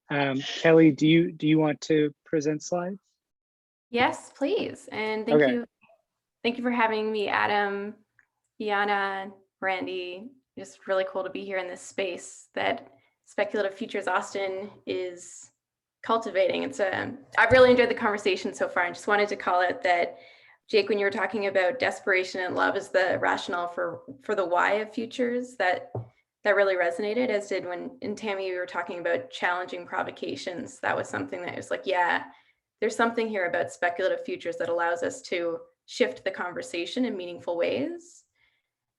Kelly, do you want to present slides? Yes, please. And thank Okay. you. Thank you for having me, Adam, Iana, Randy. Just really cool to be here in this space that Speculative Futures Austin is cultivating. I've really enjoyed the conversation so far. I just wanted to call out that, Jake, when you were talking about desperation and love as the rationale for the why of futures, that really resonated, as did when in Tamie we were talking about challenging provocations. That was something that was like, yeah, there's something here about speculative futures that allows us to shift the conversation in meaningful ways.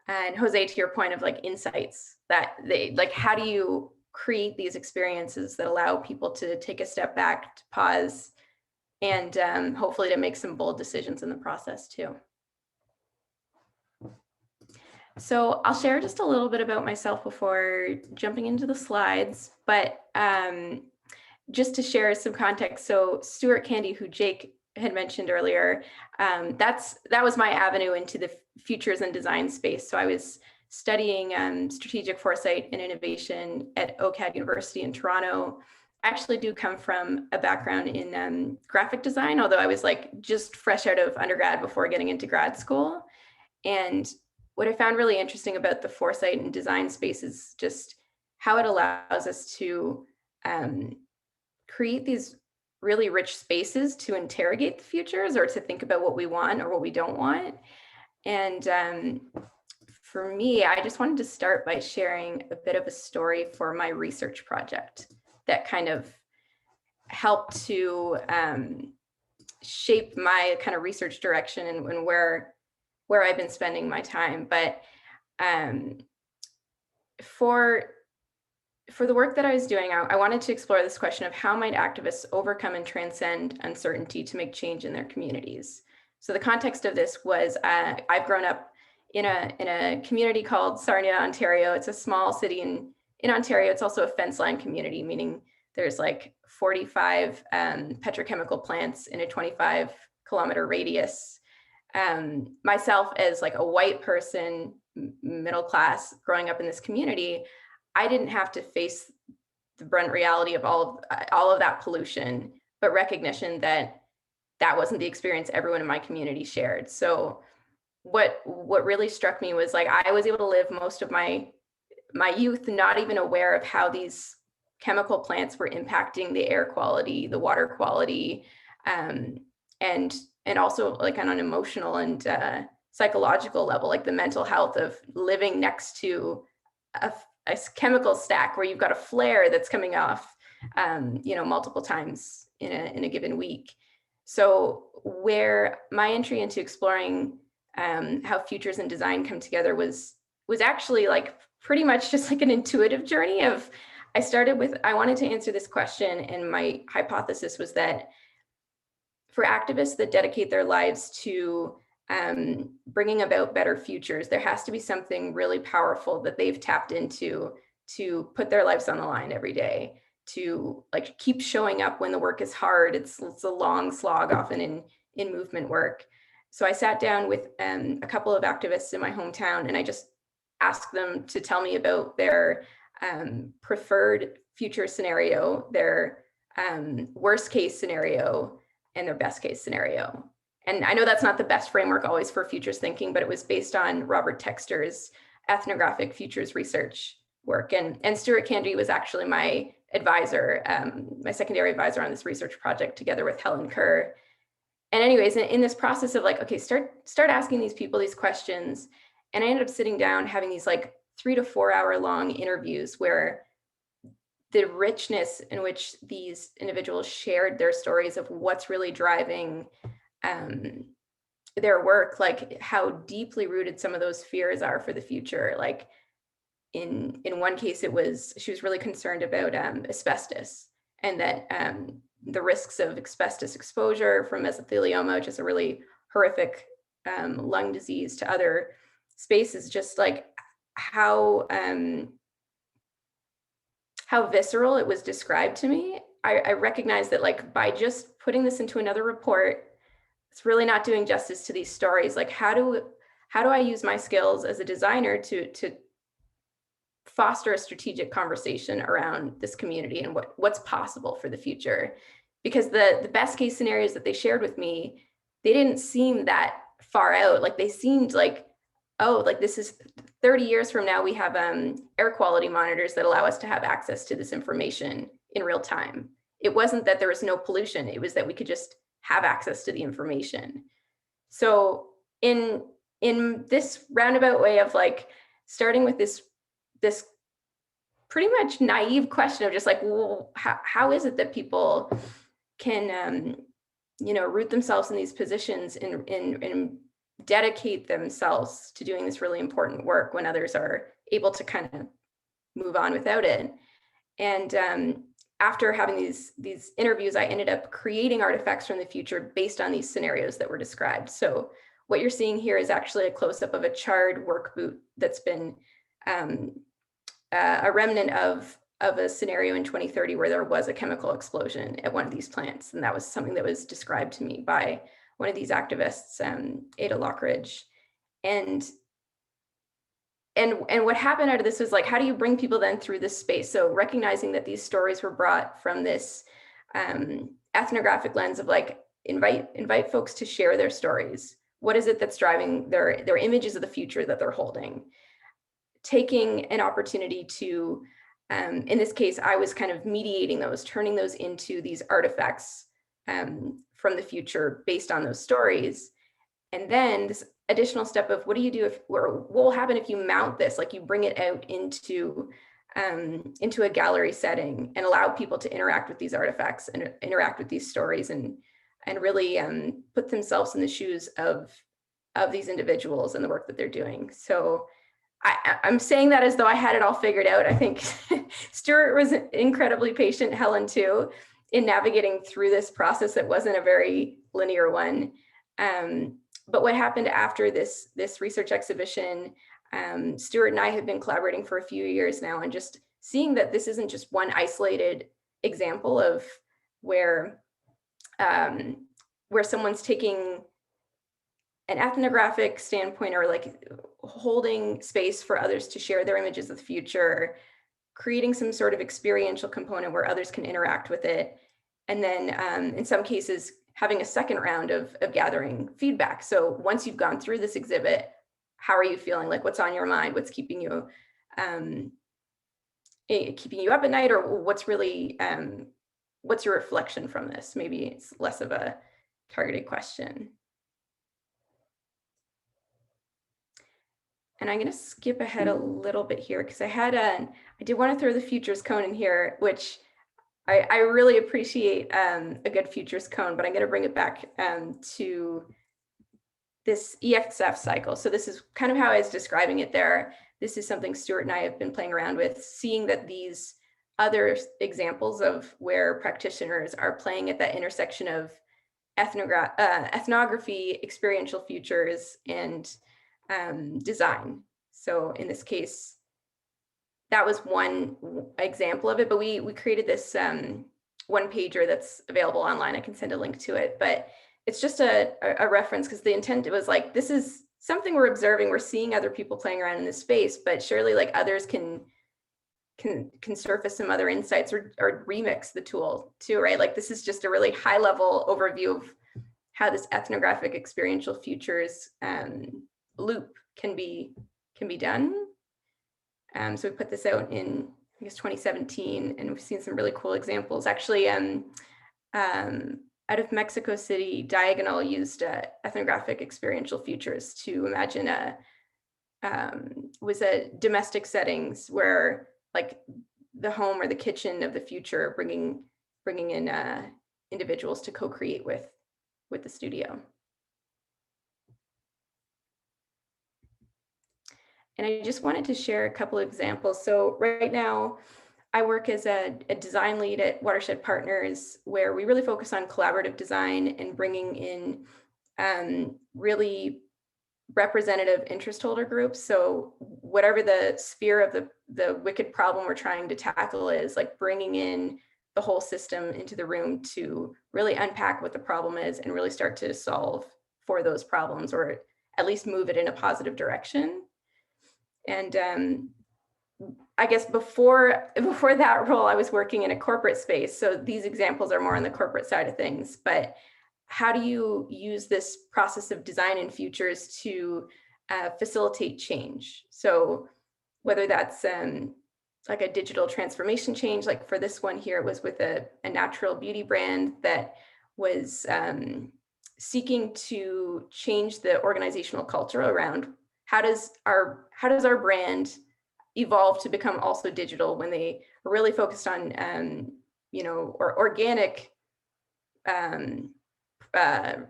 And José, to your point of like insights, that they like, how do you create these experiences that allow people to take a step back, to pause, and hopefully to make some bold decisions in the process too. So I'll share just a little bit about myself before jumping into the slides, but just to share some context. So Stuart Candy, who Jake had mentioned earlier, that was my avenue into the futures and design space. So I was studying strategic foresight and innovation at OCAD University in Toronto. I actually do come from a background in graphic design, although I was like just fresh out of undergrad before getting into grad school. And what I found really interesting about the foresight and design space is just how it allows us to create these really rich spaces to interrogate the futures or to think about what we want or what we don't want. And for me, I just wanted to start by sharing a bit of a story for my research project that kind of helped to shape my kind of research direction and where I've been spending my time. But for the work that I was doing, I wanted to explore this question of how might activists overcome and transcend uncertainty to make change in their communities. So the context of this was I've grown up in a community called Sarnia, Ontario. It's a small city in Ontario. It's also a fence line community, meaning there's like 45 petrochemical plants in a 25-kilometer radius. Myself as like a white person, middle class, growing up in this community, I didn't have to face the brunt reality of all of that pollution, but recognition that that wasn't the experience everyone in my community shared. So what really struck me was like I was able to live most of my youth not even aware of how these chemical plants were impacting the air quality, the water quality, and also like on an emotional and psychological level, like the mental health of living next to a chemical stack where you've got a flare that's coming off, multiple times in a given week. So where my entry into exploring how futures and design come together was actually like pretty much just like an intuitive journey of, I wanted to answer this question, and my hypothesis was that for activists that dedicate their lives to bringing about better futures, there has to be something really powerful that they've tapped into to put their lives on the line every day, to like keep showing up when the work is hard. It's a long slog often in movement work. So I sat down with a couple of activists in my hometown, and I just asked them to tell me about their preferred future scenario, their worst case scenario, and their best case scenario. And I know that's not the best framework always for futures thinking, but it was based on Robert Texter's ethnographic futures research work. And Stuart Candy was actually my advisor, my secondary advisor on this research project, together with Helen Kerr. And anyways, in this process of like, okay, start asking these people these questions. And I ended up sitting down having these like 3 to 4 hour long interviews where the richness in which these individuals shared their stories of what's really driving their work, like how deeply rooted some of those fears are for the future. Like in one case, she was really concerned about asbestos, and that the risks of asbestos exposure from mesothelioma, which is a really horrific lung disease, to other spaces, just like how visceral it was described to me. I recognized that like by just putting this into another report, it's really not doing justice to these stories. Like how do I use my skills as a designer to foster a strategic conversation around this community and what's possible for the future. Because the best case scenarios that they shared with me, they didn't seem that far out. Like they seemed like, oh, like this is 30 years from now, we have air quality monitors that allow us to have access to this information in real time. It wasn't that there was no pollution, it was that we could just have access to the information. So in this roundabout way of like starting with this pretty much naive question of just like, well, how is it that people can root themselves in these positions and dedicate themselves to doing this really important work when others are able to kind of move on without it. And after having these interviews, I ended up creating artifacts from the future based on these scenarios that were described. So what you're seeing here is actually a close-up of a charred work boot that's been a remnant of a scenario in 2030 where there was a chemical explosion at one of these plants. And that was something that was described to me by one of these activists, Ada Lockridge. And what happened out of this was like, how do you bring people then through this space? So recognizing that these stories were brought from this ethnographic lens of like, invite folks to share their stories. What is it that's driving their images of the future that they're holding? Taking an opportunity to, in this case, I was kind of mediating those, turning those into these artifacts from the future based on those stories. And then this additional step of what do you do if, or what will happen if you mount this, like you bring it out into a gallery setting and allow people to interact with these artifacts and interact with these stories and really put themselves in the shoes of these individuals and the work that they're doing. So I'm saying that as though I had it all figured out. I think Stuart was incredibly patient, Helen too, in navigating through this process that wasn't a very linear one. But what happened after this research exhibition, Stuart and I have been collaborating for a few years now, and just seeing that this isn't just one isolated example of where someone's taking an ethnographic standpoint or like holding space for others to share their images of the future, creating some sort of experiential component where others can interact with it. And then in some cases, having a second round of gathering feedback. So once you've gone through this exhibit, how are you feeling? Like what's on your mind? What's keeping you up at night? Or what's really, what's your reflection from this? Maybe it's less of a targeted question. And I'm going to skip ahead a little bit here because I did want to throw the futures cone in here, which I really appreciate a good futures cone, but I'm going to bring it back to this EXF cycle. So this is kind of how I was describing it there. This is something Stuart and I have been playing around with, seeing that these other examples of where practitioners are playing at that intersection of ethnography, experiential futures, and design. So in this case, that was one example of it, but we created this one pager that's available online. I can send a link to it, but it's just a reference because the intent, it was like, this is something we're observing, we're seeing other people playing around in this space, but surely like others can surface some other insights or remix the tool too, right? Like this is just a really high level overview of how this ethnographic experiential futures loop can be done. So we put this out in, I guess, 2017, and we've seen some really cool examples. Actually, out of Mexico City, Diagonal used ethnographic experiential futures to imagine was a domestic settings where like the home or the kitchen of the future, bringing in individuals to co-create with the studio. And I just wanted to share a couple of examples. So right now, I work as a design lead at Watershed Partners, where we really focus on collaborative design and bringing in really representative interest holder groups. So whatever the sphere of the wicked problem we're trying to tackle is, like bringing in the whole system into the room to really unpack what the problem is and really start to solve for those problems, or at least move it in a positive direction. And I guess before that role, I was working in a corporate space. So these examples are more on the corporate side of things. But how do you use this process of design and futures to facilitate change? So whether that's like a digital transformation change, like for this one here, it was with a natural beauty brand that was seeking to change the organizational culture around how does our brand evolve to become also digital, when they were really focused on or organic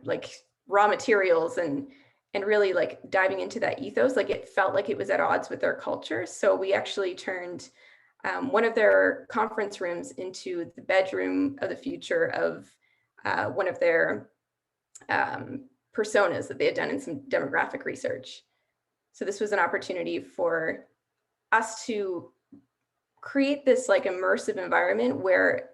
like raw materials and really like diving into that ethos. Like it felt like it was at odds with their culture. So we actually turned one of their conference rooms into the bedroom of the future of one of their personas that they had done in some demographic research. So this was an opportunity for us to create this like immersive environment where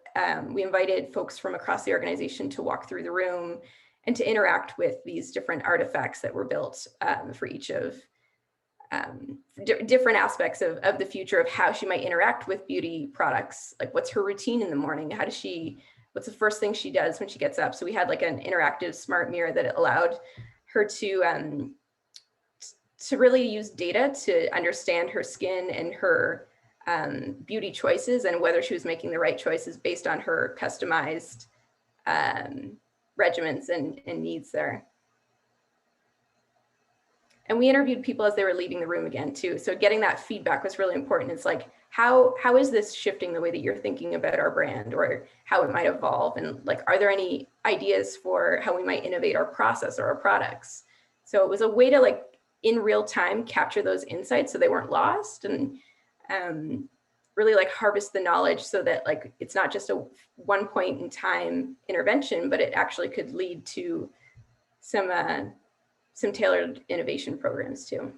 we invited folks from across the organization to walk through the room and to interact with these different artifacts that were built for each of different aspects of the future of how she might interact with beauty products. Like what's her routine in the morning? What's the first thing she does when she gets up? So we had like an interactive smart mirror that allowed her to really use data to understand her skin and her beauty choices and whether she was making the right choices based on her customized regimens and needs there. And we interviewed people as they were leaving the room again too. So getting that feedback was really important. It's like, how is this shifting the way that you're thinking about our brand or how it might evolve? And like, are there any ideas for how we might innovate our process or our products? So it was a way to like in real time capture those insights so they weren't lost, and really like harvest the knowledge so that like it's not just a one point in time intervention, but it actually could lead to some tailored innovation programs too.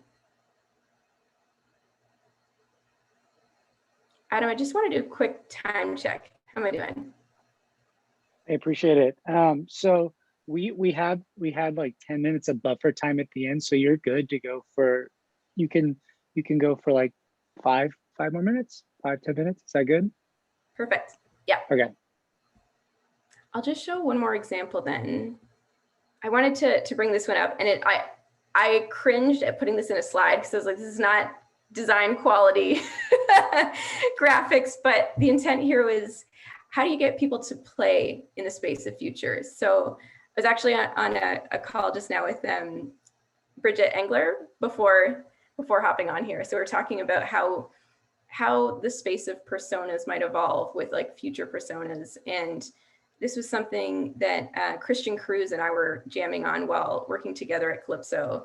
Adam, I just want to do a quick time check. How am I doing? I appreciate it. So we had like 10 minutes of buffer time at the end, so you're good to go for, you can go for like five more minutes, 5-10 minutes. Is that good? Perfect. Yeah. Okay. I'll just show one more example then. I wanted to bring this one up, and I cringed at putting this in a slide because I was like, this is not design quality graphics, but the intent here was, how do you get people to play in the space of futures? So I was actually on a call just now with Bridget Engler before hopping on here. So we're talking about how the space of personas might evolve with like future personas. And this was something that Christian Cruz and I were jamming on while working together at Calypso.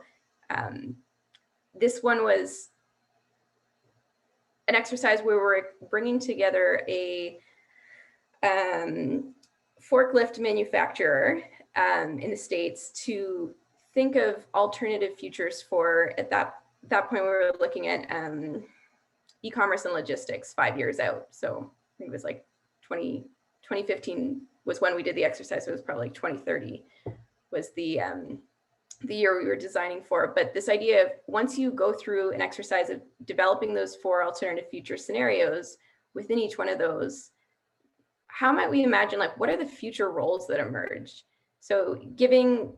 This one was an exercise where we're bringing together a forklift manufacturer in the States to think of alternative futures for, at that point we were looking at e-commerce and logistics 5 years out. So I think it was like 2015 was when we did the exercise. So it was probably like 2030 was the year we were designing for. But this idea of once you go through an exercise of developing those 4 alternative future scenarios, within each one of those, how might we imagine, like, what are the future roles that emerge? So giving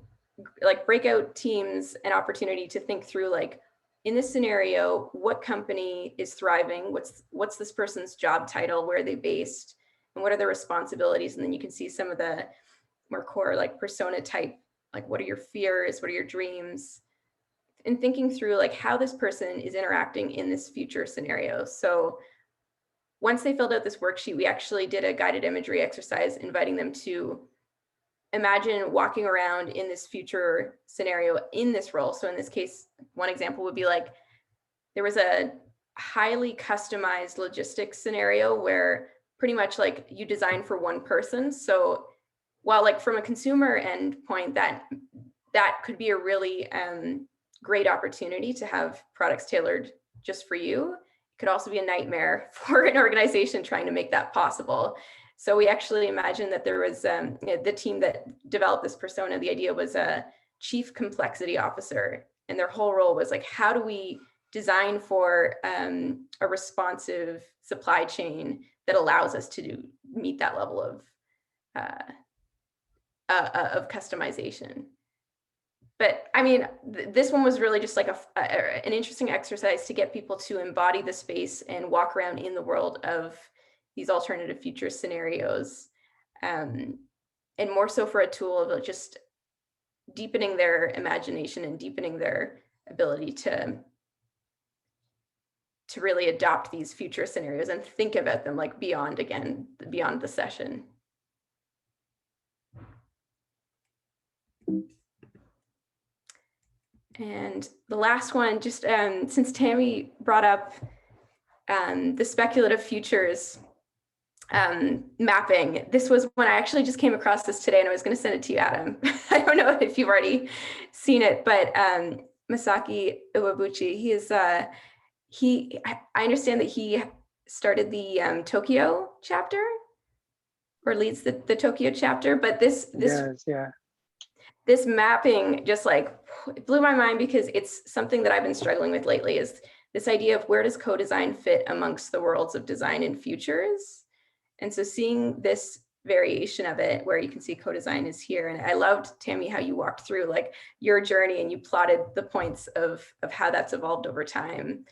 like breakout teams an opportunity to think through, like, in this scenario, what company is thriving? What's this person's job title? Where are they based? And what are their responsibilities? And then you can see some of the more core like persona type, like what are your fears? What are your dreams? And thinking through like how this person is interacting in this future scenario. So once they filled out this worksheet, we actually did a guided imagery exercise, inviting them to imagine walking around in this future scenario in this role. So in this case, one example would be like, there was a highly customized logistics scenario where pretty much like you design for one person. So while like from a consumer endpoint, that could be a really great opportunity to have products tailored just for you, it could also be a nightmare for an organization trying to make that possible. So we actually imagined that there was the team that developed this persona. The idea was a chief complexity officer, and their whole role was like, how do we design for a responsive supply chain that allows us to meet that level of customization. But I mean, this one was really just like an interesting exercise to get people to embody the space and walk around in the world of these alternative future scenarios. And more so for a tool of just deepening their imagination and deepening their ability to really adopt these future scenarios and think about them like beyond the session. And the last one, just since Tamie brought up the speculative futures mapping, this was when I actually just came across this today, and I was going to send it to you, Adam. I don't know if you've already seen it, but Masaki Iwabuchi, I understand that he started the Tokyo chapter, or leads the Tokyo chapter, but this mapping just like it blew my mind, because it's something that I've been struggling with lately, is this idea of where does co-design fit amongst the worlds of design and futures. And so seeing this variation of it where you can see co-design is here. And I loved, Tamie, how you walked through like your journey and you plotted the points of how that's evolved over time.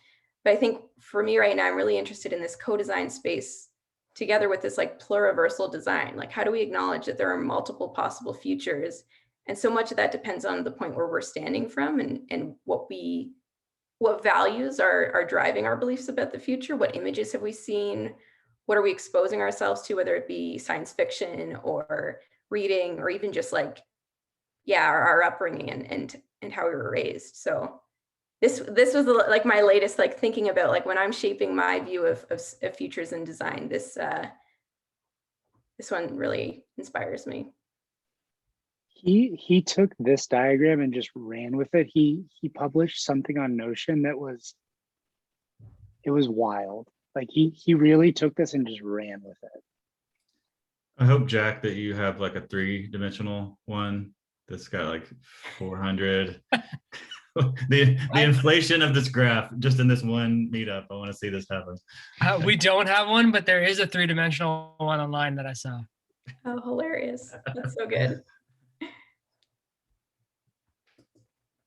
But I think for me right now, I'm really interested in this co-design space together with this like pluriversal design. Like, how do we acknowledge that there are multiple possible futures? And so much of that depends on the point where we're standing from, and what values are driving our beliefs about the future. What images have we seen? What are we exposing ourselves to, whether it be science fiction or reading, or even just like, our upbringing and how we were raised. So this was like my latest like thinking about like when I'm shaping my view of futures and design. This one really inspires me. He took this diagram and just ran with it. He published something on Notion that was wild. Like he really took this and just ran with it. I hope, Jack, that you have like a 3-dimensional one that's got like 400. the inflation of this graph just in this one meetup. I want to see this happen. We don't have one, but there is a 3-dimensional one online that I saw. Oh, hilarious. That's so good.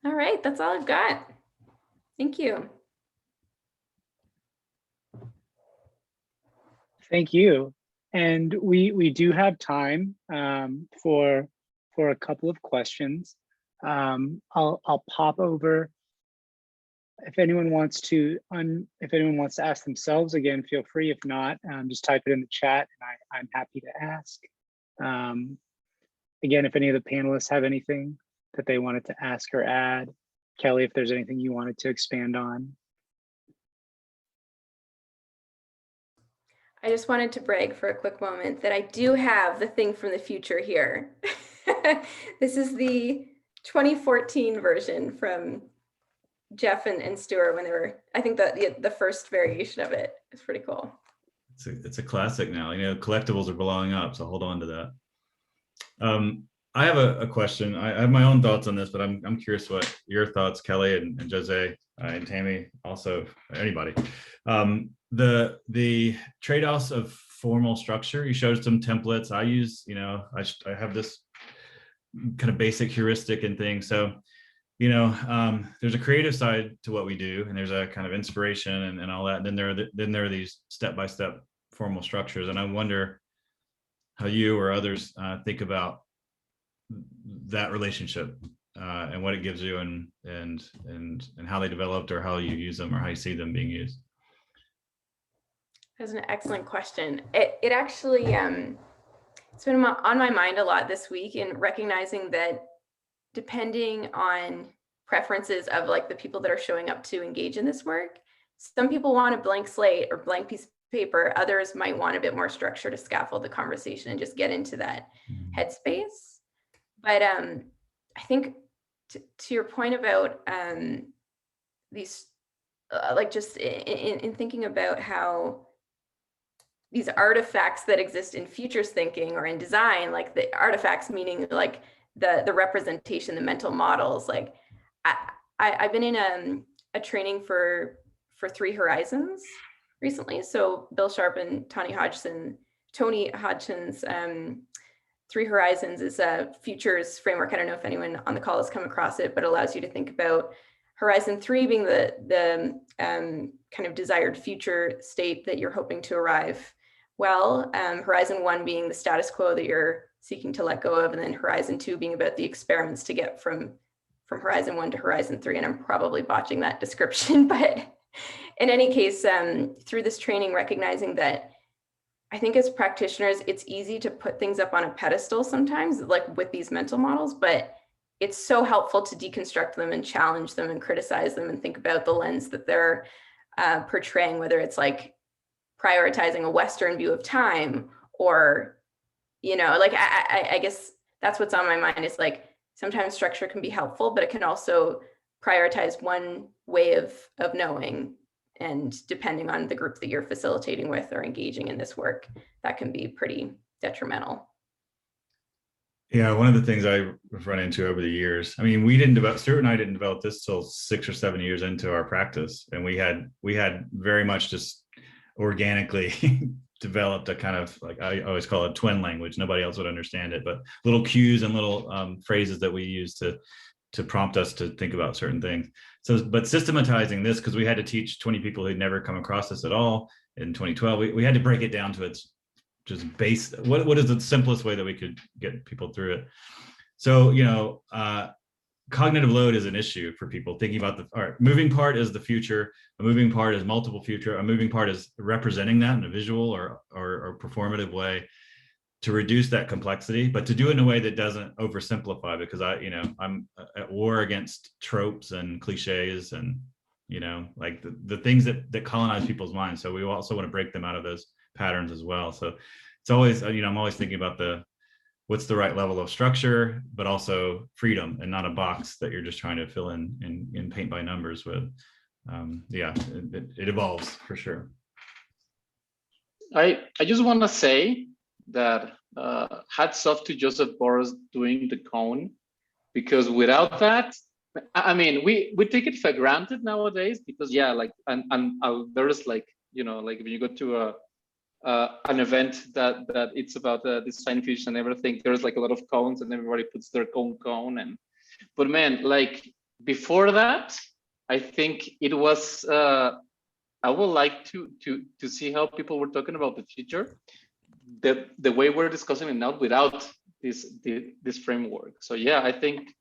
All right, that's all I've got. Thank you. Thank you. And we do have time for a couple of questions. I'll pop over. If anyone wants to ask themselves, again, feel free. If not, just type it in the chat, and I'm happy to ask. Again, if any of the panelists have anything that they wanted to ask or add, Kelly, if there's anything you wanted to expand on. I just wanted to brag for a quick moment that I do have the thing from the future here. This is the 2014 version from Jeff and Stuart when they were, I think the first variation of it. It's pretty cool. It's a classic now. You know, collectibles are blowing up, so hold on to that. I have a question. I have my own thoughts on this, but I'm curious what your thoughts, Kelly and José and Tamie, also anybody. The trade-offs of formal structure. You showed some templates. I use, I have this kind of basic heuristic and things. So, there's a creative side to what we do, and there's a kind of inspiration and all that. And then there are these step-by-step formal structures. And I wonder how you or others think about that relationship and what it gives you, and how they developed, or how you use them, or how you see them being used. That's an excellent question. It actually it's been on my mind a lot this week, in recognizing that depending on preferences of like the people that are showing up to engage in this work, some people want a blank slate or blank piece of paper. Others might want a bit more structure to scaffold the conversation and just get into that headspace. But I think to your point about these, like just in thinking about how these artifacts that exist in futures thinking or in design, like the artifacts meaning like the representation, the mental models, like I've been in a training for Three Horizons recently. So Bill Sharp and Tony Hodgson's Three Horizons is a futures framework. I don't know if anyone on the call has come across it, but allows you to think about Horizon 3 being the kind of desired future state that you're hoping to arrive. Well, Horizon 1 being the status quo that you're seeking to let go of, and then Horizon 2 being about the experiments to get from Horizon 1 to Horizon 3. And I'm probably botching that description, but in any case, through this training, recognizing that I think as practitioners, it's easy to put things up on a pedestal sometimes, like with these mental models, but it's so helpful to deconstruct them and challenge them and criticize them and think about the lens that they're portraying, whether it's like prioritizing a Western view of time, or, you know, like I guess that's what's on my mind, is like sometimes structure can be helpful, but it can also prioritize one way of knowing. And depending on the group that you're facilitating with or engaging in this work, that can be pretty detrimental. Yeah, one of the things I've run into over the years, I mean, we didn't develop, Stuart and I didn't develop this till 6 or 7 years into our practice. And we had very much just organically developed a kind of, like, I always call it twin language. Nobody else would understand it, but little cues and little phrases that we use to prompt us to think about certain things. So, but systematizing this, because we had to teach 20 people who'd never come across this at all in 2012, we had to break it down to its just base. What is the simplest way that we could get people through it? So, you know, cognitive load is an issue for people thinking about all right, moving part is the future, a moving part is multiple future, a moving part is representing that in a visual or performative way, to reduce that complexity, but to do it in a way that doesn't oversimplify, because I'm at war against tropes and cliches and, you know, like the things that colonize people's minds. So we also want to break them out of those patterns as well. So it's always, you know, I'm always thinking about what's the right level of structure, but also freedom, and not a box that you're just trying to fill in paint by numbers with. It evolves for sure. I just want to say that hats off to Joseph Boros doing the cone, because without that, I mean, we take it for granted nowadays, because like there's like, you know, like when you go to an event that it's about design fusion and everything, there's like a lot of cones and everybody puts their own cone, but man, like before that, I think it was I would like to see how people were talking about the future, the way we're discussing it now without this framework. So yeah, I think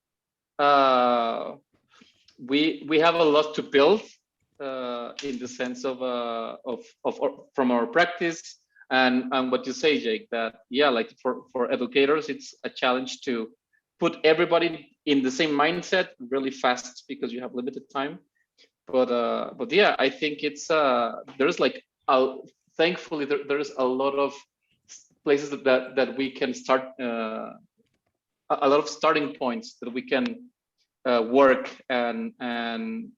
we have a lot to build in the sense of from our practice, and what you say, Jake, that like for educators, it's a challenge to put everybody in the same mindset really fast because you have limited time. But yeah, I think it's there's like thankfully there's a lot of places that we can start, a lot of starting points that we can work and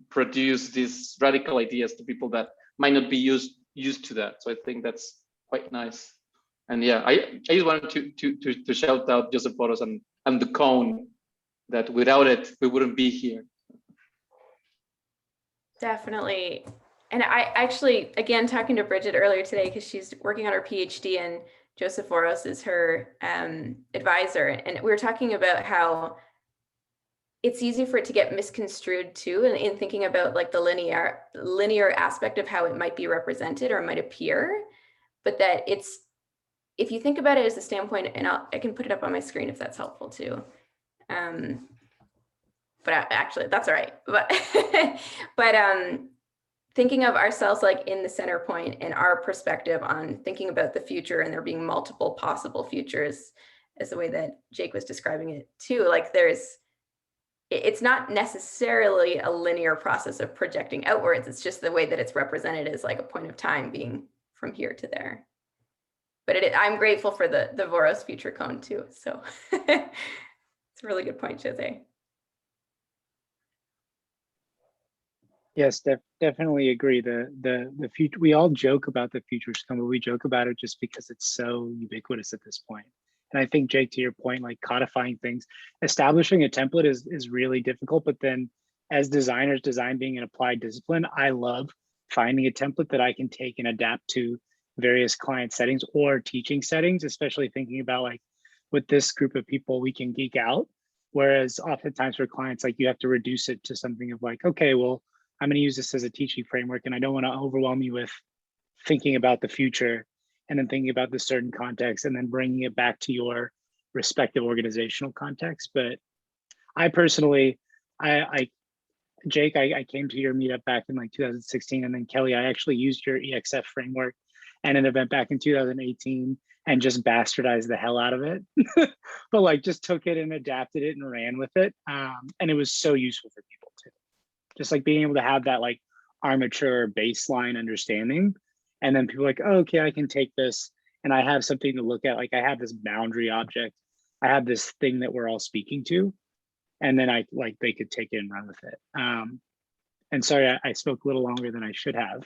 produce these radical ideas to people that might not be used to that. So I think that's quite nice. And yeah, I just wanted to shout out Joseph Boros and the cone, that without it we wouldn't be here. Definitely. And I actually, again, talking to Bridget earlier today, because she's working on her PhD and Joseph Boros is her advisor. And we were talking about how it's easy for it to get misconstrued too, in thinking about like the linear aspect of how it might be represented or might appear, but that it's, if you think about it as a standpoint, and I can put it up on my screen if that's helpful too. But actually that's all right. But thinking of ourselves like in the center point and our perspective on thinking about the future, and there being multiple possible futures, as the way that Jake was describing it too, like it's not necessarily a linear process of projecting outwards. It's just the way that it's represented as like a point of time being from here to there. But I'm grateful for the Boros future cone too. So it's a really good point, José. Yes, definitely agree. The future, we all joke about the futures cone, but we joke about it just because it's so ubiquitous at this point. And I think, Jake, to your point, like codifying things, establishing a template is really difficult, but then as designers, design being an applied discipline, I love finding a template that I can take and adapt to various client settings or teaching settings, especially thinking about like with this group of people, we can geek out. Whereas oftentimes for clients, like you have to reduce it to something of like, okay, well, I'm going to use this as a teaching framework and I don't want to overwhelm you with thinking about the future and then thinking about the certain context and then bringing it back to your respective organizational context. But I personally, Jake, I came to your meetup back in like 2016, and then Kelly, I actually used your EXF framework and an event back in 2018 and just bastardized the hell out of it. But like just took it and adapted it and ran with it. And it was so useful for people too. Just like being able to have that like armature baseline understanding. And then people are like, oh, okay, I can take this and I have something to look at. Like I have this boundary object. I have this thing that we're all speaking to. And then they could take it and run with it. And sorry, I spoke a little longer than I should have.